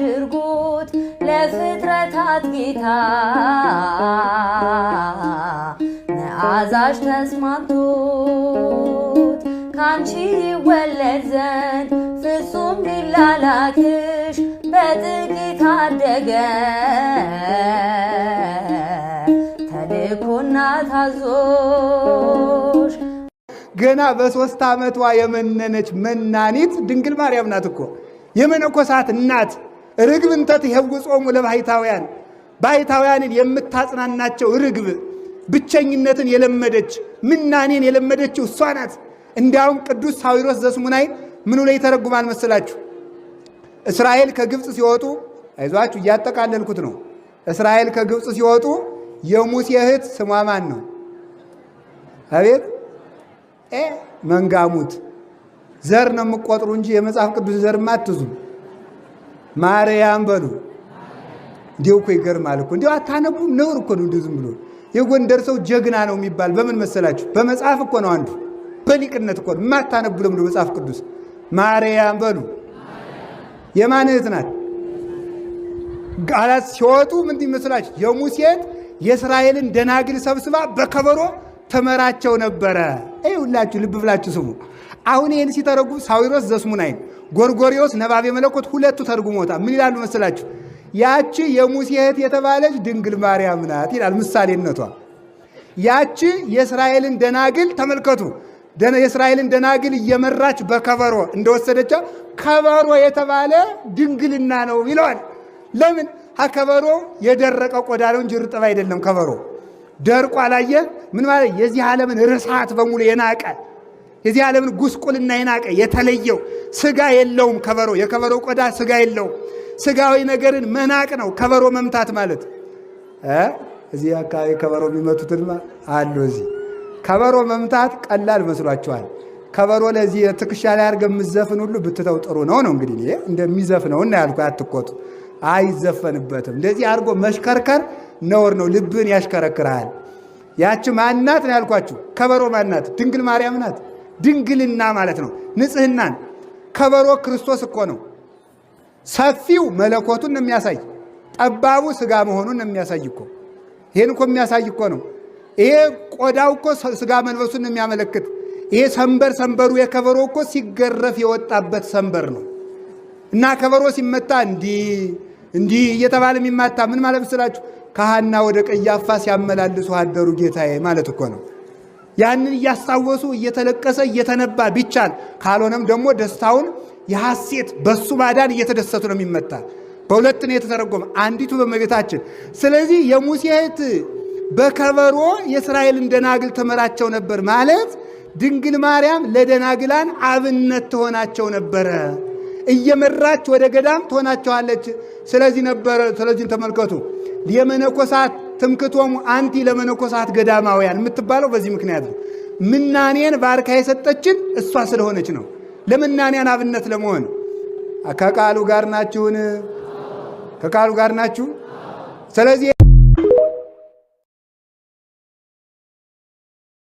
አድርጎት ለፍጥረታት ጌታ መዓዛሽ ተስማምቶት ካንቺ ይወለድ ዘንድ ፍጹም ሊላላክሽ በጥቂት አደገ ተልኮና ታዞሽ። ገና በ3 ዓመቷ የመነነች መናኒት ድንግል ማርያም ናት እኮ የመነኮሳት እናት። ርግብ እንተ ትሄውጾሙ ለባሕታውያን ባሕታውያንን የምታጽናናቸው ርግብ፣ ብቸኝነትን የለመደች ምናኔን የለመደችው እሷ ናት። እንዲያውም ቅዱስ ሳዊሮስ ዘስሙናይን ምኑ ላይ ተረጉማል መሰላችሁ? እስራኤል ከግብፅ ሲወጡ፣ አይዟችሁ እያጠቃለልኩት ነው። እስራኤል ከግብፅ ሲወጡ የሙሴ እህት ስሟ ማን ነው? አቤት መንጋሙት። ዘር ነው የምቆጥሩ እንጂ የመጽሐፍ ቅዱስ ዘር ማትዙ። ማርያም በሉ። እንዲሁ እኮ ይገርማል እኮ። እንዲሁ አታነቡም? ነውር እኮ ነው። እንዲሁ ዝም ብሎ የጎንደር ሰው ጀግና ነው የሚባል በምን መሰላችሁ? በመጽሐፍ እኮ ነው። አንዱ በሊቅነት እኮ ነው። የማታነቡ ለምንድነው መጽሐፍ ቅዱስ? ማርያም በሉ። የማን እህት ናት? ቃላት ሲወጡ ምን ይመስላችሁ? የሙሴን የእስራኤልን ደናግል ሰብስባ በከበሮ ተመራቸው ነበረ። ሁላችሁ ልብ ብላችሁ ስሙ። አሁን ይህን ሲተረጉም ሳዊሮስ ዘስሙናይን፣ ጎርጎሪዎስ ነባቤ መለኮት ሁለቱ ተርጉሞታ ምን ይላሉ መሰላችሁ? ያቺ የሙሴ እህት የተባለች ድንግል ማርያም ናት ይላል ምሳሌነቷ። ያቺ የእስራኤልን ደናግል ተመልከቱ፣ የእስራኤልን ደናግል እየመራች በከበሮ እንደወሰደቻ ከበሮ የተባለ ድንግልና ነው ይለዋል። ለምን? ከበሮ የደረቀ ቆዳ ነው እንጂ ርጥብ አይደለም። ከበሮ ደርቆ አላየ ምን ማለት? የዚህ ዓለምን ርሳት በሙሉ የናቀ የዚህ ዓለምን ጉስቁልና የናቀ የተለየው ስጋ የለውም ከበሮ። የከበሮ ቆዳ ስጋ የለውም። ስጋዊ ነገርን መናቅ ነው ከበሮ መምታት ማለት። እዚህ አካባቢ ከበሮ የሚመቱትን አሉ። እዚህ ከበሮ መምታት ቀላል መስሏቸዋል። ከበሮ ለዚህ ትከሻ ላይ አድርገህ የምትዘፍን ሁሉ ብትተው ጥሩ ነው ነው እንግዲህ እንደሚዘፍነው እና ያልኩ አትቆጡ። አይዘፈንበትም። እንደዚህ አድርጎ መሽከርከር ነውር ነው። ልብን ያሽከረክራል። ያቺ ማናት ነው ያልኳችሁ? ከበሮ ማናት? ድንግል ማርያም ናት። ድንግልና ማለት ነው ንጽህናን። ከበሮ ክርስቶስ እኮ ነው። ሰፊው መለኮቱን ነው የሚያሳይ፣ ጠባቡ ስጋ መሆኑን ነው የሚያሳይ እኮ። ይሄን እኮ የሚያሳይ እኮ ነው። ይሄ ቆዳው እኮ ስጋ መልበሱን ነው የሚያመለክት። ይሄ ሰንበሩ የከበሮ እኮ ሲገረፍ የወጣበት ሰንበር ነው። እና ከበሮ ሲመታ እንዲህ እየተባለ የሚማታ ምን ማለት መስላችሁ? ከሐና ወደ ቀያፋ ሲያመላልሱ አደሩ ጌታዬ ማለት እኮ ነው። ያንን እያስታወሱ እየተለቀሰ እየተነባ ቢቻል፣ ካልሆነም ደግሞ ደስታውን የሐሴት በሱ ማዳን እየተደሰቱ ነው የሚመታ። በሁለት ነው የተተረጎመ፣ አንዲቱ በእመቤታችን። ስለዚህ የሙሴ እህት በከበሮ የእስራኤልን ደናግል ተመራቸው ነበር ማለት ድንግል ማርያም ለደናግላን አብነት ትሆናቸው ነበረ። እየመራች ወደ ገዳም ትሆናቸዋለች። ስለዚህ ተመልከቱ፣ የመነኮሳት ትምክቶሙ አንቲ ለመነኮሳት ገዳማውያን የምትባለው በዚህ ምክንያት ነው። ምናኔን ባርካ የሰጠችን እሷ ስለሆነች ነው። ለምናኔያን አብነት ለመሆን ከቃሉ ጋር ናችሁን? ከቃሉ ጋር ናችሁ? ስለዚህ